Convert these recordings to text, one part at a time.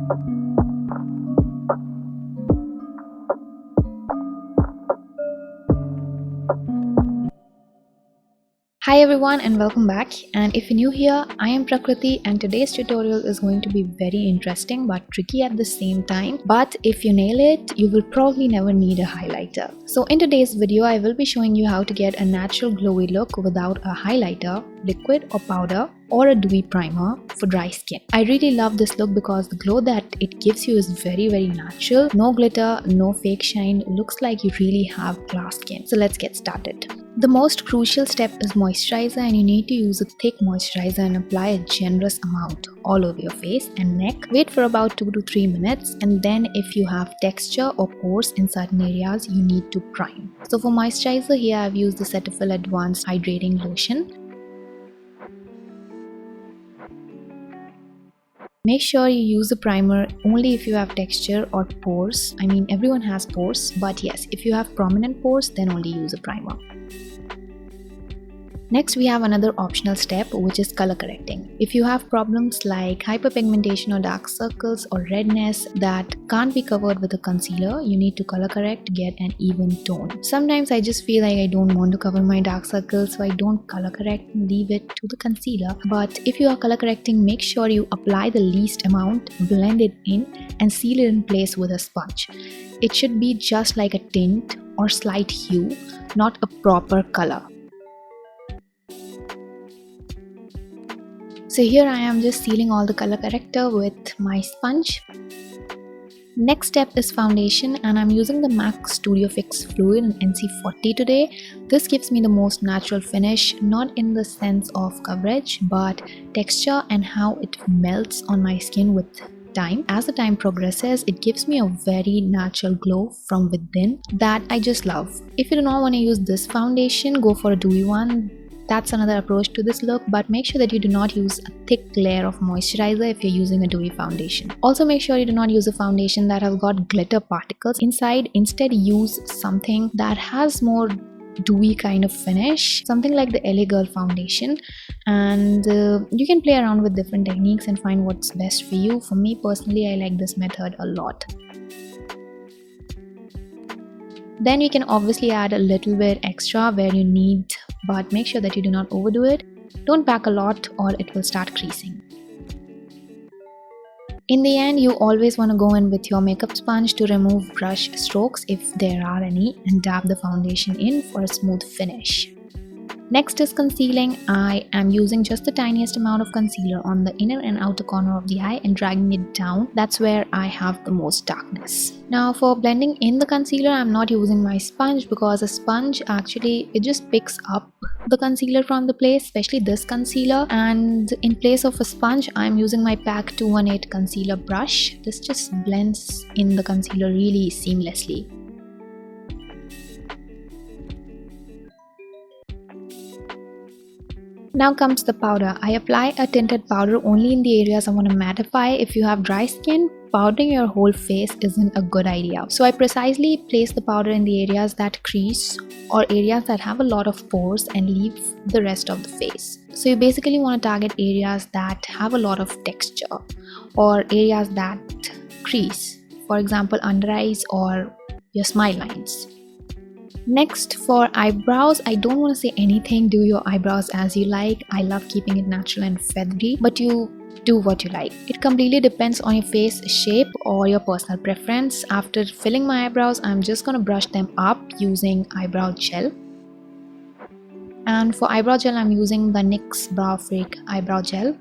Hi everyone and welcome back, and if you're new here, I am Prakriti and today's tutorial is going to be very interesting but tricky at the same time. But if you nail it, you will probably never need a highlighter. So in today's video, I will be showing you how to get a natural glowy look without a highlighter, liquid or powder, or a dewy primer for dry skin. I really love this look because the glow that it gives you is very natural. No glitter, no fake shine, looks like you really have glass skin. So let's get started. The most crucial step is moisturizer, and you need to use a thick moisturizer and apply a generous amount all over your face and neck. Wait for about 2 to 3 minutes, and then if you have texture or pores in certain areas, you need to prime. So for moisturizer, here I've used the Cetaphil Advanced Hydrating Lotion. Make sure you use the primer only if you have texture or pores. I mean, everyone has pores, but yes, if you have prominent pores, then only use a primer. Next, we have another optional step, which is color correcting. If you have problems like hyperpigmentation or dark circles or redness that can't be covered with a concealer, you need to color correct to get an even tone. Sometimes I just feel like I don't want to cover my dark circles, so I don't color correct and leave it to the concealer. But if you are color correcting, make sure you apply the least amount, blend it in, and seal it in place with a sponge. It should be just like a tint or slight hue, not a proper color. So here I am just sealing all the color corrector with my sponge. Next step is foundation, and I'm using the M.A.C Studio Fix Fluid in NC40 today. This gives me the most natural finish, not in the sense of coverage, but texture and how it melts on my skin with time. As the time progresses, it gives me a very natural glow from within that I just love. If you do not want to use this foundation, go for a dewy one. That's another approach to this look, but make sure that you do not use a thick layer of moisturizer if you're using a dewy foundation. Also make sure you do not use a foundation that has got glitter particles inside. Instead, use something that has more dewy kind of finish, something like the LA Girl foundation, and you can play around with different techniques and find what's best for you. For me personally, I like this method a lot. Then you can obviously add a little bit extra where you need, but make sure that you do not overdo it. Don't pack a lot or it will start creasing. In the end, you always want to go in with your makeup sponge to remove brush strokes if there are any, and dab the foundation in for a smooth finish. Next is concealing. I am using just the tiniest amount of concealer on the inner and outer corner of the eye and dragging it down. That's where I have the most darkness. Now for blending in the concealer, I'm not using my sponge because a sponge actually, it just picks up the concealer from the place, especially this concealer, and in place of a sponge, I'm using my PAC 218 concealer brush. This just blends in the concealer really seamlessly. Now comes the powder. I apply a tinted powder only in the areas I want to mattify. If you have dry skin, powdering your whole face isn't a good idea. So I precisely place the powder in the areas that crease or areas that have a lot of pores and leave the rest of the face. So you basically want to target areas that have a lot of texture or areas that crease. For example, under eyes or your smile lines. Next, for eyebrows, I don't want to say anything. Do your eyebrows as you like. I love keeping it natural and feathery, but you do what you like. It completely depends on your face shape or your personal preference. After filling my eyebrows, I'm just going to brush them up using eyebrow gel. And for eyebrow gel, I'm using the NYX Brow Freak eyebrow gel.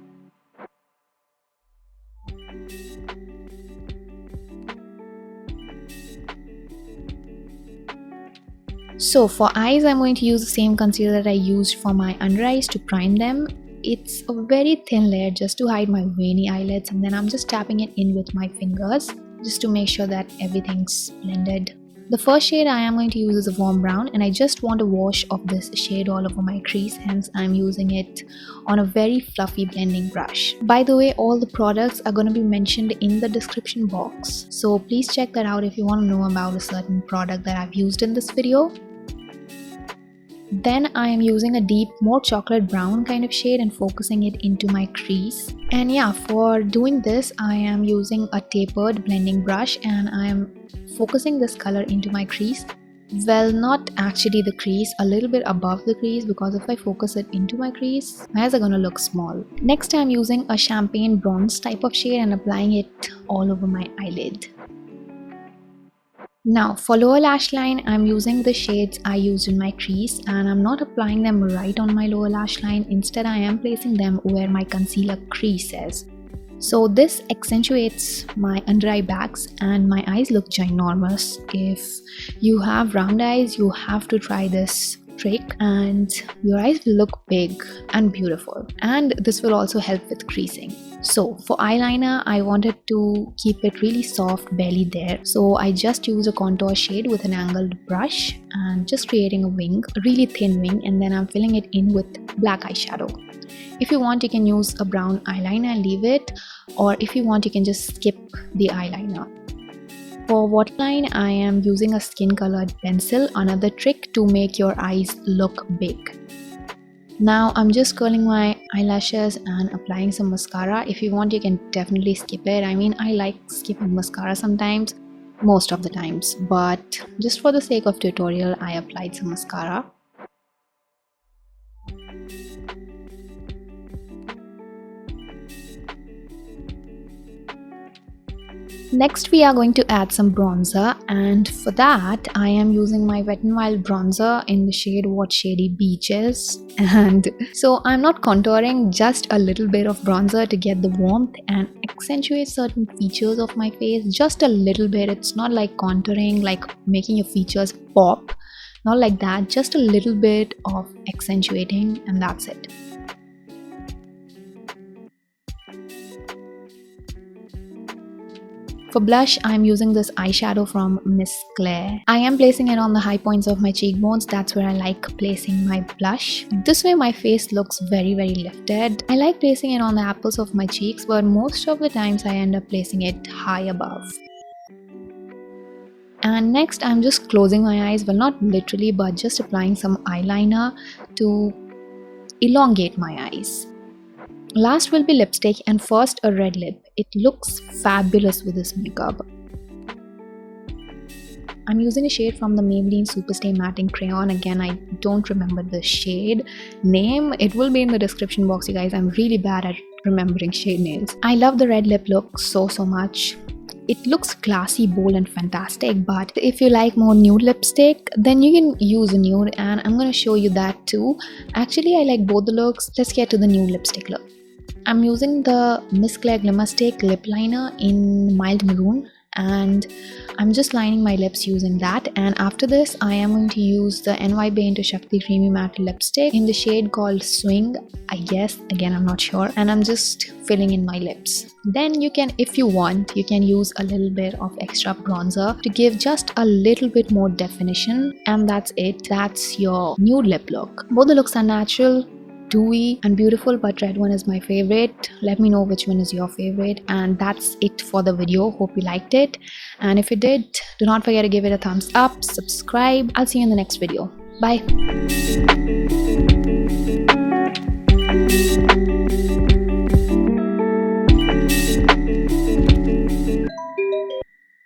So for eyes, I'm going to use the same concealer that I used for my under eyes to prime them. It's a very thin layer just to hide my veiny eyelids, and then I'm just tapping it in with my fingers just to make sure that everything's blended. The first shade I am going to use is a warm brown, and I just want a wash of this shade all over my crease, hence I'm using it on a very fluffy blending brush. By the way, all the products are going to be mentioned in the description box, so please check that out if you want to know about a certain product that I've used in this video. Then I am using a deep, more chocolate brown kind of shade and focusing it into my crease. And yeah, for doing this, I am using a tapered blending brush and I am focusing this color into my crease. Well, not actually the crease, a little bit above the crease, because if I focus it into my crease, my eyes are gonna look small. Next, I'm using a champagne bronze type of shade and applying it all over my eyelid. Now for lower lash line, I'm using the shades I used in my crease and I'm not applying them right on my lower lash line. Instead, I am placing them where my concealer crease is. So this accentuates my under eye bags and my eyes look ginormous. If you have round eyes, you have to try this trick and your eyes will look big and beautiful. And this will also help with creasing. So for eyeliner, I wanted to keep it really soft, barely there. So I just used a contour shade with an angled brush and just creating a wing, a really thin wing, and then I'm filling it in with black eyeshadow. If you want, you can use a brown eyeliner and leave it, or if you want, you can just skip the eyeliner. For waterline, I am using a skin colored pencil, another trick to make your eyes look big. Now I'm just curling my eyelashes and applying some mascara. If you want, you can definitely skip it. I mean, I like skipping mascara sometimes, most of the times, but just for the sake of tutorial, I applied some mascara. Next, we are going to add some bronzer, and for that I am using my Wet n Wild bronzer in the shade What Shady Beaches. And so I'm not contouring, just a little bit of bronzer to get the warmth and accentuate certain features of my face, just a little bit. It's not like contouring, like making your features pop, not like that, just a little bit of accentuating, and that's it. For blush, I am using this eyeshadow from M.A.C. I am placing it on the high points of my cheekbones. That's where I like placing my blush. This way my face looks very lifted. I like placing it on the apples of my cheeks, but most of the times I end up placing it high above. And next, I'm just closing my eyes, well, not literally, but just applying some eyeliner to elongate my eyes. Last will be lipstick, and first a red lip. It looks fabulous with this makeup. I'm using a shade from the Maybelline Superstay Matting Crayon. Again, I don't remember the shade name. It will be in the description box, you guys. I'm really bad at remembering shade names. I love the red lip look so much. It looks classy, bold and fantastic, but if you like more nude lipstick, then you can use a nude, and I'm going to show you that too. Actually, I like both the looks. Let's get to the nude lipstick look. I'm using the M.A.C Glimmer Stick lip liner in mild maroon, and I'm just lining my lips using that. And after this, I am going to use the NY Paint Shakti Creamy Matte Lipstick in the shade called Swing, I guess. Again, I'm not sure. And I'm just filling in my lips. Then you can, if you want, you can use a little bit of extra bronzer to give just a little bit more definition. And that's it. That's your nude lip look. Both the looks are natural, dewy and beautiful, but red one is my favorite. Let me know which one is your favorite. And that's it for the video. Hope you liked it, and if you did, do not forget to give it a thumbs up, subscribe. I'll see you in the next video. Bye.